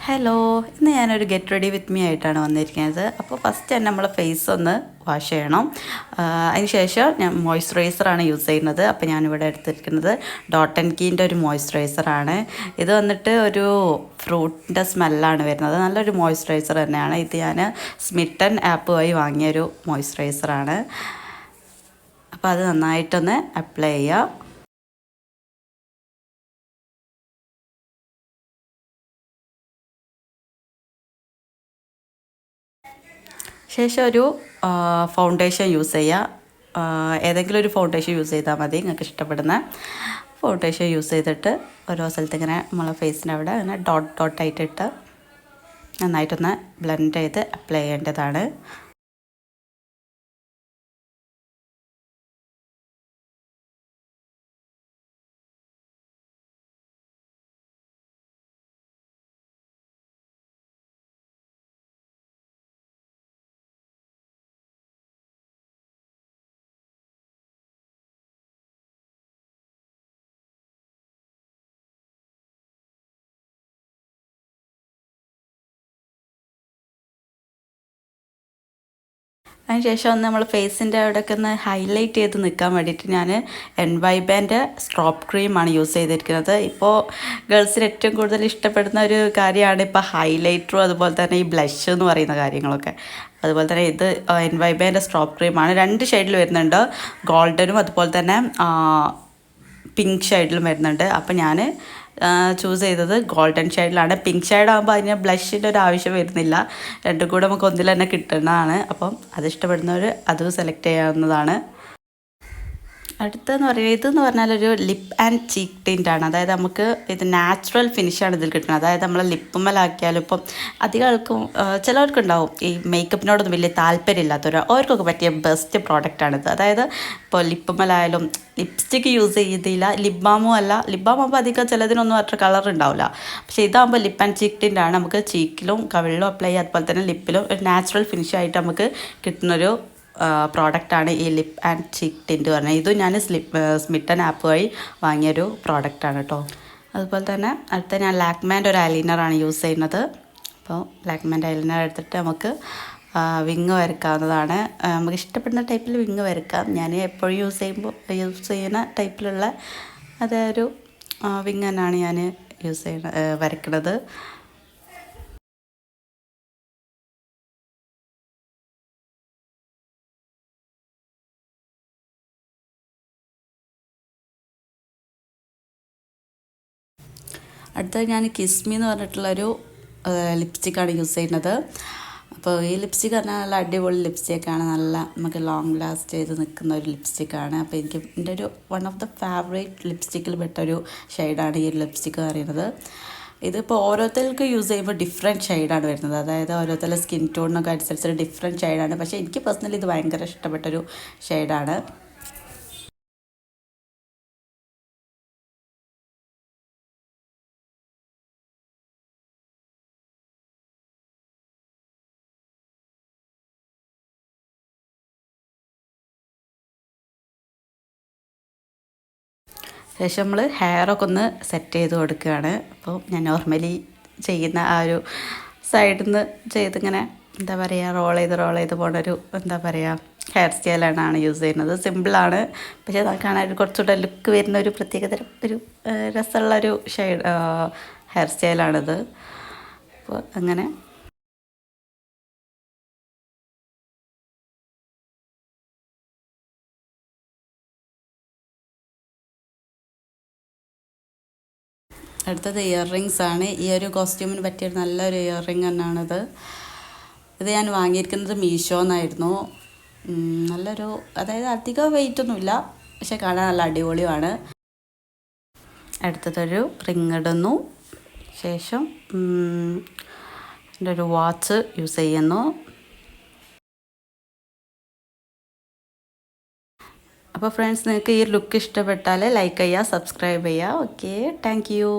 Hello, ഇന്ന് ഞാനൊരു get ready with me ആയിട്ടാണ് വന്നിരിക്കുന്നത്. അപ്പോൾ ഫസ്റ്റ് തന്നെ നമ്മൾ ഫേസ് ഒന്ന് വാഷ് ചെയ്യണം. അതിന് ശേഷം ഞാൻ മോയ്സ്ചറൈസറാണ് യൂസ് ചെയ്യുന്നത്. അപ്പോൾ ഞാനിവിടെ എടുത്തിരിക്കുന്നത് ഡോട്ട് ആൻഡ് കീൻ്റെ ഒരു മോയ്സ്ചറൈസറാണ്. ഇത് വന്നിട്ട് ഒരു ഫ്രൂട്ടിൻ്റെ സ്മെല്ലാണ് വരുന്നത്. നല്ലൊരു മോയ്സ്ചറൈസർ തന്നെയാണ്. ഇത് ഞാൻ സ്മിട്ടൺ ആപ്പ് വഴി വാങ്ങിയൊരു മോയ്സ്ചറൈസറാണ്. അപ്പോൾ അത് നന്നായിട്ടൊന്ന് അപ്ലൈ ചെയ്യുക. ശേഷം ഒരു ഫൗണ്ടേഷൻ യൂസ് ചെയ്യുക. ഏതെങ്കിലും ഒരു ഫൗണ്ടേഷൻ യൂസ് ചെയ്താൽ മതി, നിങ്ങൾക്ക് ഇഷ്ടപ്പെടുന്ന ഫൗണ്ടേഷൻ യൂസ് ചെയ്തിട്ട് ഓരോ സ്ഥലത്ത് ഇങ്ങനെ നമ്മളെ ഫേസിൻ്റെ അവിടെ അങ്ങനെ ഡോട്ട് ഡോട്ടായിട്ടിട്ട് നന്നായിട്ടൊന്ന് ബ്ലെൻഡ് ചെയ്ത് അപ്ലൈ ചെയ്യേണ്ടതാണ്. അതിനുശേഷം ഒന്ന് നമ്മൾ ഫേസിൻ്റെ അവിടെയൊക്കെ ഒന്ന് ഹൈലൈറ്റ് ചെയ്ത് നിൽക്കാൻ വേണ്ടിയിട്ട് ഞാൻ എൻവൈബേൻ്റെ സ്ട്രോപ്പ് ക്രീമാണ് യൂസ് ചെയ്തിരിക്കുന്നത്. ഇപ്പോൾ ഗേൾസിന് ഏറ്റവും കൂടുതൽ ഇഷ്ടപ്പെടുന്ന ഒരു കാര്യമാണ് ഇപ്പോൾ ഹൈലൈറ്ററും അതുപോലെ തന്നെ ഈ ബ്ലഷ് എന്ന് പറയുന്ന കാര്യങ്ങളൊക്കെ. അതുപോലെ തന്നെ ഇത് എൻവൈബേൻ്റെ സ്ട്രോപ്പ് ക്രീമാണ്. 2 ഷെയ്ഡിൽ വരുന്നുണ്ട്, ഗോൾഡനും അതുപോലെ തന്നെ പിങ്ക് ഷെയ്ഡിലും വരുന്നുണ്ട്. അപ്പോൾ ഞാൻ ചൂസ് ചെയ്തത് ഗോൾഡൻ ഷെയ്ഡിലാണ്. പിങ്ക് ഷെയ്ഡാകുമ്പോൾ അതിന് ബ്ലഷിൻ്റെ ഒരു ആവശ്യം വരുന്നില്ല, രണ്ടും കൂടെ നമുക്ക് ഒന്നിൽ തന്നെ കിട്ടുന്നതാണ്. അപ്പം അത് ഇഷ്ടപ്പെടുന്നവർ അതും സെലക്ട് ചെയ്യാവുന്നതാണ്. അടുത്തെന്ന് പറയുന്നത് ഇതെന്ന് പറഞ്ഞാൽ ഒരു ലിപ്പ് ആൻഡ് ചീക്ക് ടിൻ്റാണ്. അതായത് നമുക്ക് ഇത് നാച്ചുറൽ ഫിനിഷാണ് ഇതിൽ കിട്ടുന്നത്. അതായത് നമ്മൾ ലിപ്പുമ്മലാക്കിയാലും ഇപ്പം അധികം ആൾക്കും ചിലവർക്കുണ്ടാവും ഈ മേക്കപ്പിനോടൊന്നും വലിയ താല്പര്യമില്ലാത്തവർ, അവർക്കൊക്കെ പറ്റിയ ബെസ്റ്റ് പ്രോഡക്റ്റാണിത്. അതായത് ഇപ്പോൾ ലിപ്പുമ്മലായാലും ലിപ്സ്റ്റിക്ക് യൂസ് ചെയ്തില്ല, ലിപ് ബാമും അല്ല. ലിപ് ബാം ആകുമ്പോൾ അധികം ചിലതിനൊന്നും അത്ര കളർ ഉണ്ടാവില്ല. പക്ഷേ ഇതാകുമ്പോൾ ലിപ്പ് ആൻഡ് ചീക്ക് ടിൻ്റാണ്. നമുക്ക് ചീക്കിലും കവിളിലും അപ്ലൈ ചെയ്യുക, അതുപോലെ തന്നെ ലിപ്പിലും ഒരു നാച്ചുറൽ ഫിനിഷായിട്ട് നമുക്ക് കിട്ടുന്നൊരു പ്രോഡക്റ്റാണ് ഈ ലിപ്പ് ആൻഡ് ചീക്ക് ടിൻറ്റ് പറഞ്ഞത്. ഇതും ഞാൻ സ്മിട്ടൺ ആപ്പ് വഴി വാങ്ങിയൊരു പ്രോഡക്റ്റാണ് കേട്ടോ. അതുപോലെ തന്നെ അടുത്ത ഞാൻ ലാക്മേൻ്റെ ഒരു ഐലൈനറാണ് യൂസ് ചെയ്യുന്നത്. അപ്പോൾ ലാക്മേൻ്റെ ഐലൈനർ എടുത്തിട്ട് നമുക്ക് വിങ് വരയ്ക്കാവുന്നതാണ്. നമുക്ക് ഇഷ്ടപ്പെടുന്ന ടൈപ്പിൽ വിങ് വരയ്ക്കാം. ഞാൻ എപ്പോഴും യൂസ് ചെയ്യുന്ന ടൈപ്പിലുള്ള അതൊരു വിങ് തന്നെയാണ് ഞാൻ വരയ്ക്കുന്നത്. അടുത്തത് ഞാൻ കിസ്മി എന്ന് പറഞ്ഞിട്ടുള്ളൊരു ലിപ്സ്റ്റിക്കാണ് യൂസ് ചെയ്യുന്നത്. അപ്പോൾ ഈ ലിപ്സ്റ്റിക്ക് പറഞ്ഞാൽ നല്ല അടിപൊളി ലിപ്സ്റ്റിക്കാണ്. നല്ല നമുക്ക് ലോങ് ലാസ്റ്റ് ചെയ്ത് നിൽക്കുന്ന ഒരു ലിപ്സ്റ്റിക്കാണ്. അപ്പോൾ എനിക്ക് എൻ്റെ ഒരു വൺ ഓഫ് ദ ഫേവറേറ്റ് ലിപ്സ്റ്റിക്കിൽ പെട്ടൊരു ഷെയ്ഡാണ് ഈ ലിപ്സ്റ്റിക്ക് പറയുന്നത്. ഇതിപ്പോൾ ഓരോരുത്തർക്ക് യൂസ് ചെയ്യുമ്പോൾ ഡിഫറെൻറ്റ് ഷെയ്ഡാണ് വരുന്നത്. അതായത് ഓരോരുത്തരുടെ സ്കിൻ ടോണിനൊക്കെ അനുസരിച്ച് ഡിഫറെൻറ്റ് ഷെയ്ഡാണ്. പക്ഷേ എനിക്ക് പേഴ്സണലി ഇത് ഭയങ്കര ഇഷ്ടപ്പെട്ടൊരു ഷെയ്ഡാണ്. ശേഷം നമ്മൾ ഹെയറൊക്കെ ഒന്ന് സെറ്റ് ചെയ്ത് കൊടുക്കുകയാണ്. അപ്പോൾ ഞാൻ നോർമലി ചെയ്യുന്ന ആ ഒരു സൈഡിൽ നിന്ന് ചെയ്തിങ്ങനെ എന്താ പറയുക റോൾ ചെയ്ത് പോണൊരു എന്താ പറയുക ഹെയർ സ്റ്റൈലാണ് യൂസ് ചെയ്യുന്നത്. സിമ്പിളാണ്, പക്ഷേ അത് കാണാൻ കുറച്ചുകൂടെ ലുക്ക് വരുന്ന ഒരു പ്രത്യേകതരം ഒരു രസമുള്ളൊരു ഹെയർ സ്റ്റൈലാണിത്. അപ്പോൾ അങ്ങനെ അടുത്തത് ഇയർ റിങ്സ് ആണ്. ഈ ഒരു കോസ്റ്റ്യൂമിന് പറ്റിയൊരു നല്ലൊരു ഇയർ റിങ് തന്നെയാണിത്. ഇത് ഞാൻ വാങ്ങിയിരിക്കുന്നത് മീഷോന്നായിരുന്നു. നല്ലൊരു അതായത് അധികം വെയിറ്റ് ഒന്നുമില്ല, പക്ഷെ കാണാൻ നല്ല അടിപൊളിയാണ്. അടുത്തതൊരു റിങ് ഇടുന്നു. ശേഷം എൻ്റെ ഒരു വാച്ച് യൂസ് ചെയ്യുന്നു. അപ്പോൾ ഫ്രണ്ട്സ്, നിങ്ങൾക്ക് ഈ ലുക്ക് ഇഷ്ടപ്പെട്ടാൽ ലൈക്ക് ചെയ്യുക, സബ്സ്ക്രൈബ് ചെയ്യുക. Okay, thank you.